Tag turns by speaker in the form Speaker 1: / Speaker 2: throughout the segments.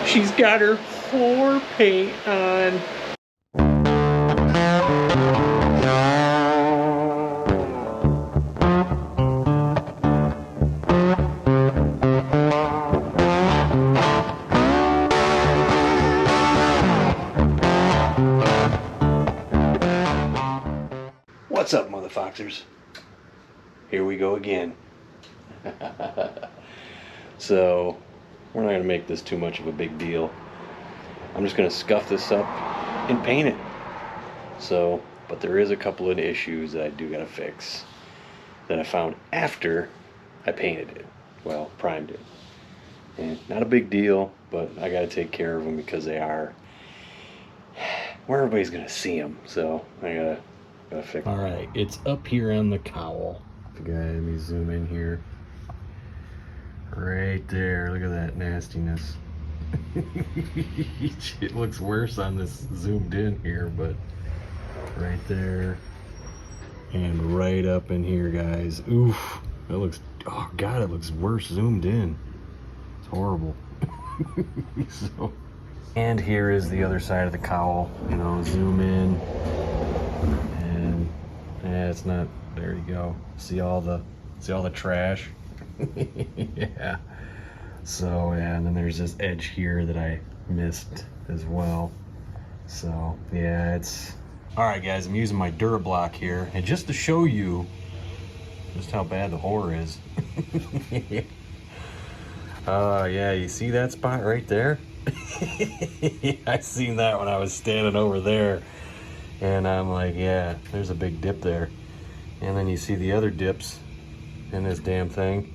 Speaker 1: She's got her floor paint on. What's up, mother foxers? Here we go again. So, we're not going to make this too much of a big deal. I'm just going to scuff this up and paint it. So, but there is a couple of issues that I do got to fix that I found after I painted it. Well, primed it. And not a big deal, but I got to take care of them because they are where everybody's going to see them. So, I got to fix them. Alright, it's up here on the cowl. Let me zoom in here. Right there, look at that nastiness. It looks worse on this zoomed in here, but right there and right up in here, guys. Oof, that looks, oh god, it looks worse zoomed in. It's horrible. So, and here is the other side of the cowl. You know, zoom in, and yeah, it's not. There you go. See all the trash. Yeah. So yeah, and then there's this edge here that I missed as well. So yeah, it's all right, guys. I'm using my Durablock here, and just to show you just how bad the horror is. Yeah, you see that spot right there? I seen that when I was standing over there, and I'm like, yeah, there's a big dip there. And then you see the other dips in this damn thing.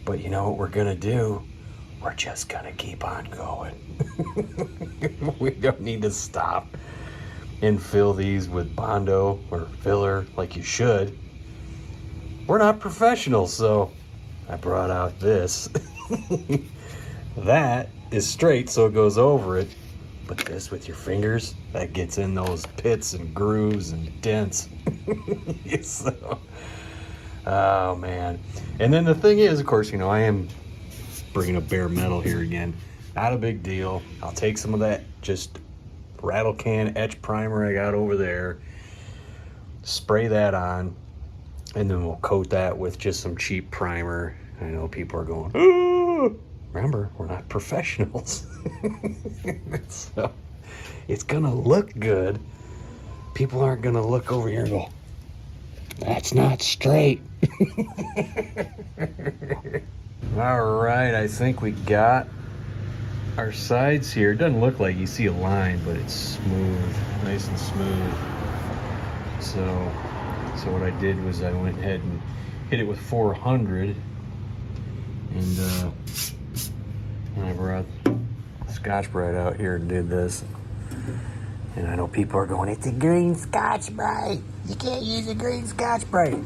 Speaker 1: But you know what we're gonna do? We're just gonna keep on going. We don't need to stop and fill these with Bondo or filler like you should. We're not professionals, so I brought out this. That is straight, so it goes over it. But this with your fingers, that gets in those pits and grooves and dents. So, oh man. And then the thing is, of course, you know, I am bringing up bare metal here again. Not a big deal. I'll take some of that just rattle can etch primer I got over there, spray that on, and then we'll coat that with just some cheap primer. I know people are going, oh! Remember, we're not professionals. So it's gonna look good. People aren't gonna look over here and go, that's not straight. All right, I think we got our sides here. It doesn't look like you see a line, but it's smooth, nice and smooth. So what I did was I went ahead and hit it with 400, and I brought Scotch-Brite out here and did this. And I know people are going, it's a green Scotch-Brite. You can't use a green Scotch-Brite.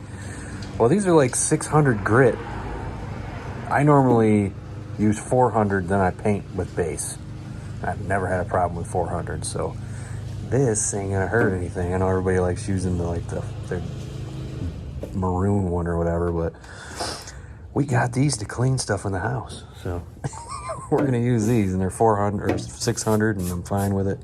Speaker 1: Well, these are like 600 grit. I normally use 400, then I paint with base. I've never had a problem with 400, so this ain't gonna hurt anything. I know everybody likes using the maroon one or whatever, but we got these to clean stuff in the house, so we're gonna use these, and they're 400 or 600, and I'm fine with it.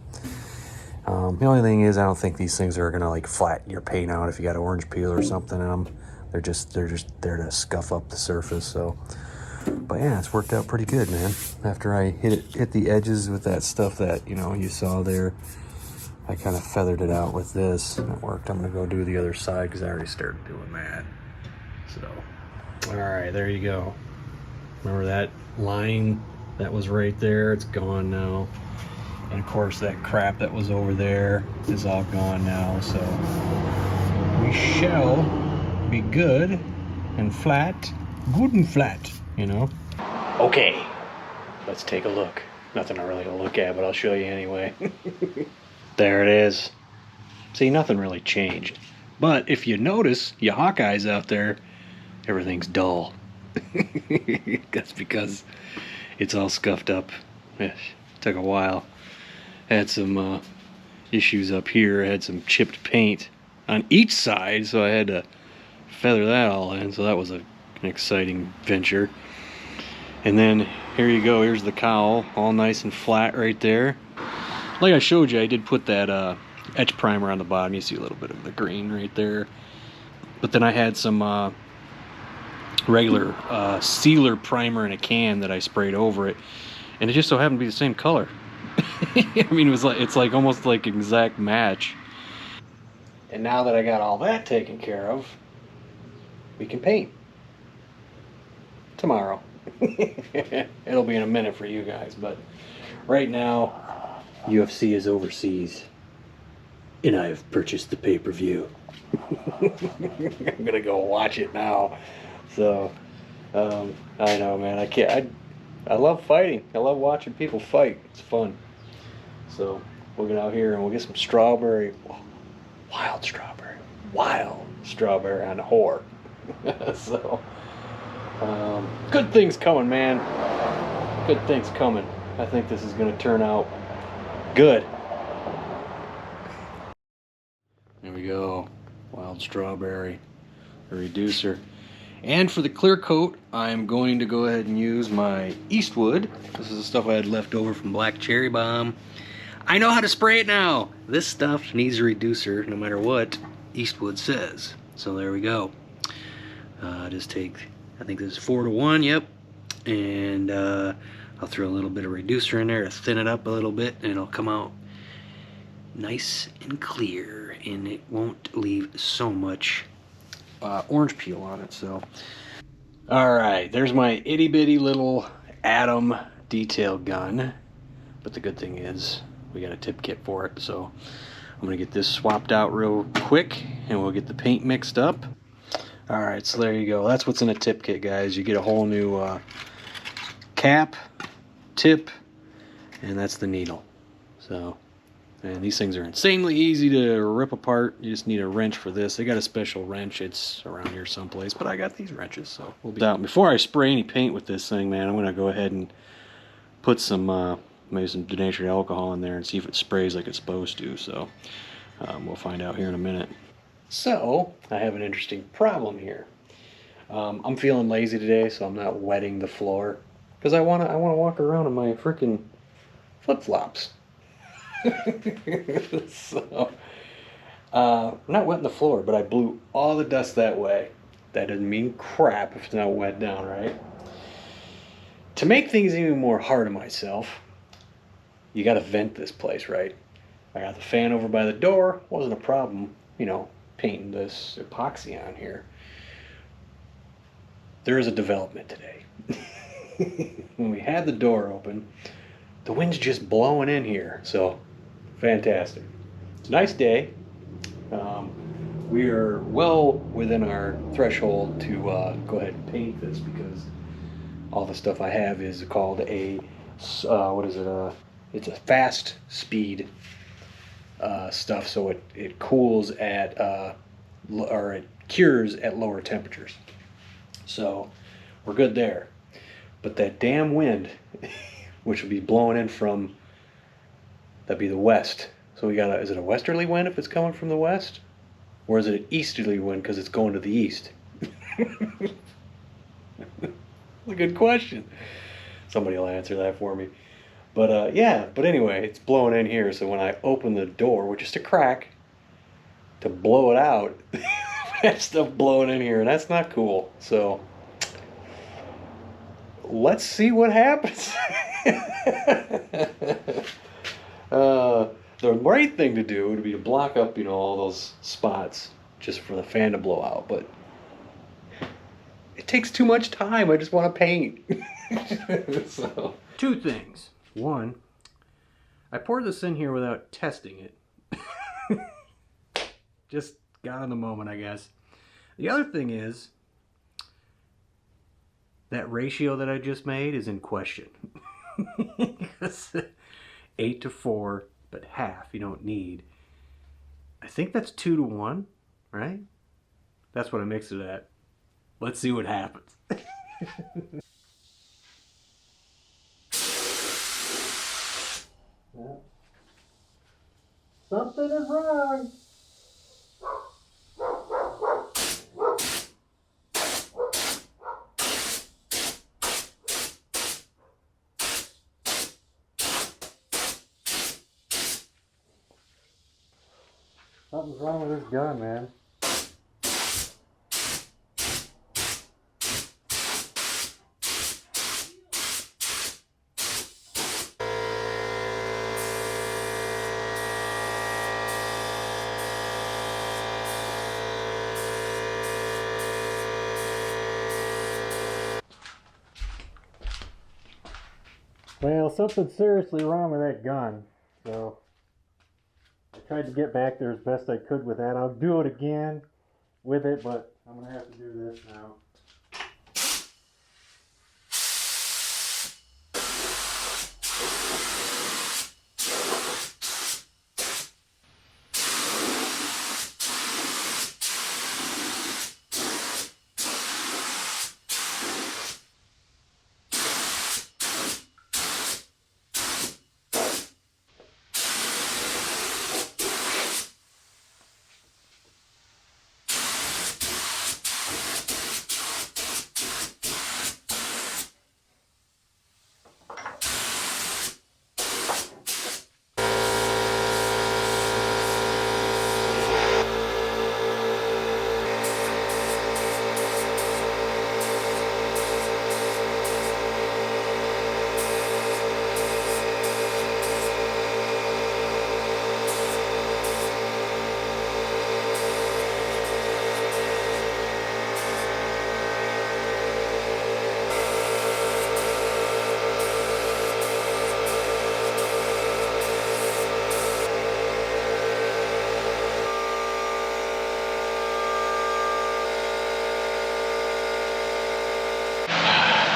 Speaker 1: The only thing is, I don't think these things are gonna like flatten your paint out if you got orange peel or something in them. They're just there to scuff up the surface. So, but yeah, it's worked out pretty good, man. After I hit the edges with that stuff that you saw there, I kind of feathered it out with this. It worked. I'm gonna go do the other side because I already started doing that. So, all right, there you go. Remember that line that was right there? It's gone now. And of course that crap that was over there is all gone now. So we shall be good and flat. Good and flat, Okay, let's take a look. Nothing to really look at, but I'll show you anyway. There it is. See, nothing really changed. But if you notice, you Hawkeyes out there, everything's dull. That's because it's all scuffed up. It took a while. Had some issues up here. I had some chipped paint on each side, so I had to feather that all in. So that was an exciting venture. And then here you go. Here's the cowl, all nice and flat right there. Like I showed you, I did put that etch primer on the bottom. You see a little bit of the green right there. But then I had some regular sealer primer in a can that I sprayed over it, and it just so happened to be the same color. I mean, it's like almost like exact match. And now that I got all that taken care of, we can paint tomorrow. It'll be in a minute for you guys, but right now UFC is overseas and I've purchased the pay-per-view. I'm gonna go watch it now. So I know, man, I love fighting. I love watching people fight. It's fun. So we'll get out here and we'll get some strawberry, wild strawberry on whore. So good things coming, man. Good things coming. I think this is gonna turn out good. There we go. Wild strawberry, a reducer. And for the clear coat, I'm going to go ahead and use my Eastwood. This is the stuff I had left over from Black Cherry Bomb. I know how to spray it now. This stuff needs a reducer no matter what Eastwood says. So there we go. Just take, I think this is 4-to-1, yep. And I'll throw a little bit of reducer in there to thin it up a little bit, and it'll come out nice and clear, and it won't leave so much orange peel on it. So alright, there's my itty bitty little Atom detail gun, but the good thing is we got a tip kit for it, so I'm gonna get this swapped out real quick and we'll get the paint mixed up. Alright, so there you go. That's what's in a tip kit, guys. You get a whole new cap, tip, and that's the needle. So, and these things are insanely easy to rip apart. You just need a wrench for this. They got a special wrench. It's around here someplace, but I got these wrenches, so we'll be out. Before I spray any paint with this thing, man, I'm gonna go ahead and put some maybe some denatured alcohol in there and see if it sprays like it's supposed to. So we'll find out here in a minute. So I have an interesting problem here. I'm feeling lazy today, so I'm not wetting the floor because I wanna walk around in my freaking flip-flops. So I'm not wetting the floor, but I blew all the dust that way. That doesn't mean crap if it's not wet down, right? To make things even more hard on myself, you got to vent this place, right? I got the fan over by the door. Wasn't a problem, you know, painting this epoxy on here. There is a development today. When we had the door open, the wind's just blowing in here. So, fantastic. It's a nice day. We are well within our threshold to go ahead and paint this because all the stuff I have is called a, what is it? It's a fast speed stuff, so it cools at, or it cures at lower temperatures. So we're good there. But that damn wind, which will be blowing in from, that'd be the west. So we got is it a westerly wind if it's coming from the west? Or is it an easterly wind because it's going to the east? That's a good question. Somebody will answer that for me. But yeah, but anyway, it's blowing in here, so when I open the door, which is to crack, to blow it out, that stuff blowing in here, and that's not cool. So let's see what happens. The right thing to do would be to block up, you know, all those spots just for the fan to blow out, but it takes too much time. I just want to paint. So, two things. One, I poured this in here without testing it. Just got on the moment, I guess. The other thing is, that ratio that I just made is in question. 8-to-4, but half you don't need. I think that's 2-to-1, right? That's what I mixed it at. Let's see what happens. Something is wrong. Something's wrong with this gun, man. Well, something's seriously wrong with that gun, so I tried to get back there as best I could with that. I'll do it again with it, but I'm going to have to do this now.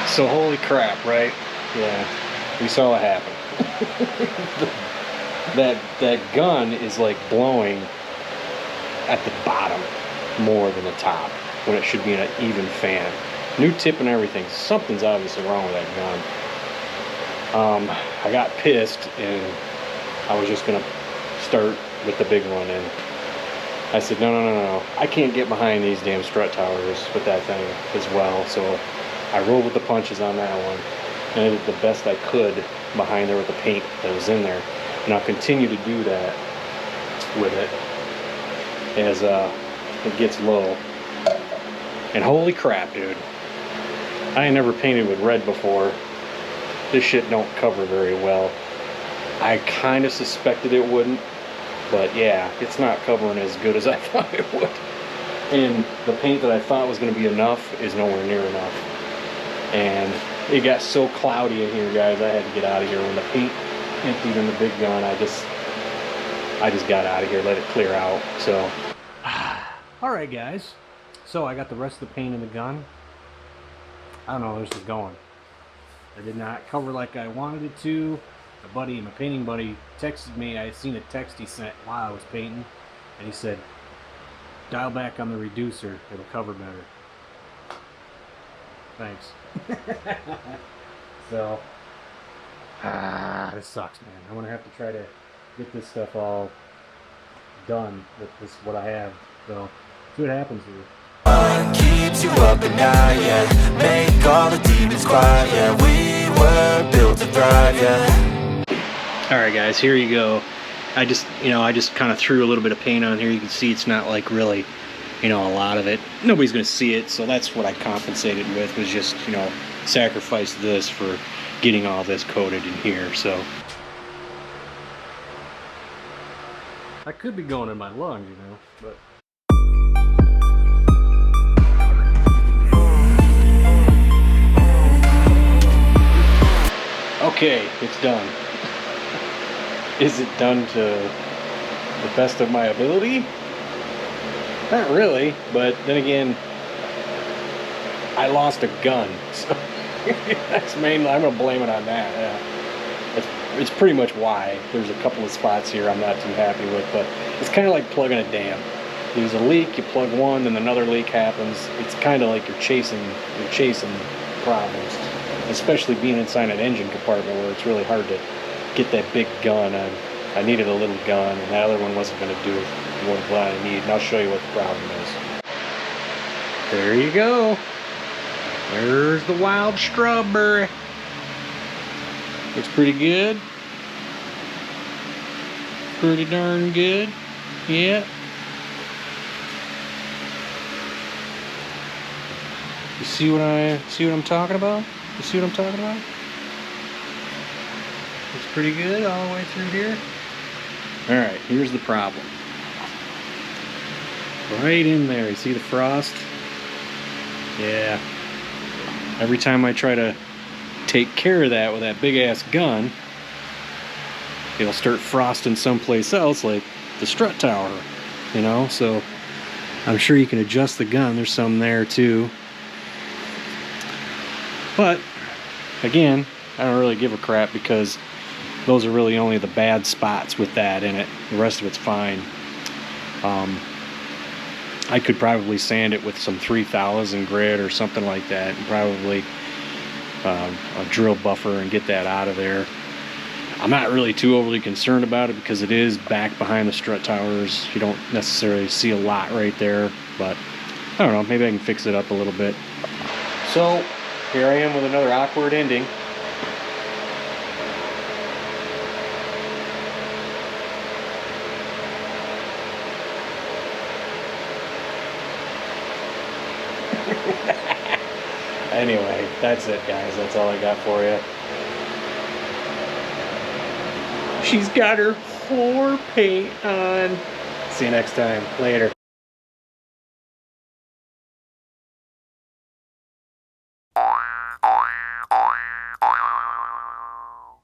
Speaker 1: So holy crap, right? Yeah, we saw what happened. that gun is like blowing at the bottom more than the top when it should be an even fan. New tip and everything. Something's obviously wrong with that gun. I got pissed and I was just gonna start with the big one, and I said no, I can't get behind these damn strut towers with that thing as well. So I rolled with the punches on that one, and I did the best I could behind there with the paint that was in there. And I'll continue to do that with it as it gets low. And holy crap, dude. I ain't never painted with red before. This shit don't cover very well. I kind of suspected it wouldn't, but yeah, it's not covering as good as I thought it would. And the paint that I thought was going to be enough is nowhere near enough. And it got so cloudy in here, guys, I had to get out of here. When the paint emptied in the big gun, I just got out of here, let it clear out. So alright guys, so I got the rest of the paint in the gun. I don't know where this is going. I did not cover like I wanted it to. My painting buddy texted me. I had seen a text he sent while I was painting, and he said, dial back on the reducer, it'll cover better. Thanks. So, this sucks, man. I'm gonna have to try to get this stuff all done with this, what I have. So, see what happens here.
Speaker 2: Keeps you up at night, yeah. Make all the demons quiet, yeah. We were built to thrive, yeah.
Speaker 1: Alright guys, here you go. I just kind of threw a little bit of paint on here. You can see it's not like really, a lot of it. Nobody's gonna see it, so that's what I compensated with, was just, sacrifice this for getting all this coated in here. So I could be going in my lungs, but okay, it's done. Is it done to the best of my ability? Not really, but then again, I lost a gun, so that's mainly, I'm gonna blame it on that. Yeah. It's pretty much why. There's a couple of spots here I'm not too happy with, but it's kind of like plugging a dam. There's a leak, you plug one, then another leak happens. It's kind of like you're chasing problems, especially being inside an engine compartment where it's really hard to get that big gun. I needed a little gun, and that other one wasn't going to do what I need, and I'll show you what the problem is. There you go. There's the wild strawberry. Looks pretty good. Pretty darn good. Yeah. You see what I'm talking about? You see what I'm talking about? It's pretty good all the way through here. Alright, here's the problem. Right in there, you see the frost? Yeah. Every time I try to take care of that with that big ass gun, it'll start frosting someplace else, like the strut tower, you know? So I'm sure you can adjust the gun. There's some there too. But again, I don't really give a crap because those are really only the bad spots with that in it. The rest of it's fine. I could probably sand it with some 3000 grit or something like that, and probably a drill buffer and get that out of there. I'm not really too overly concerned about it because it is back behind the strut towers. You don't necessarily see a lot right there, but I don't know, maybe I can fix it up a little bit. So here I am with another awkward ending. Anyway, that's it, guys. That's all I got for you. She's got her whore paint on. See you next time. Later.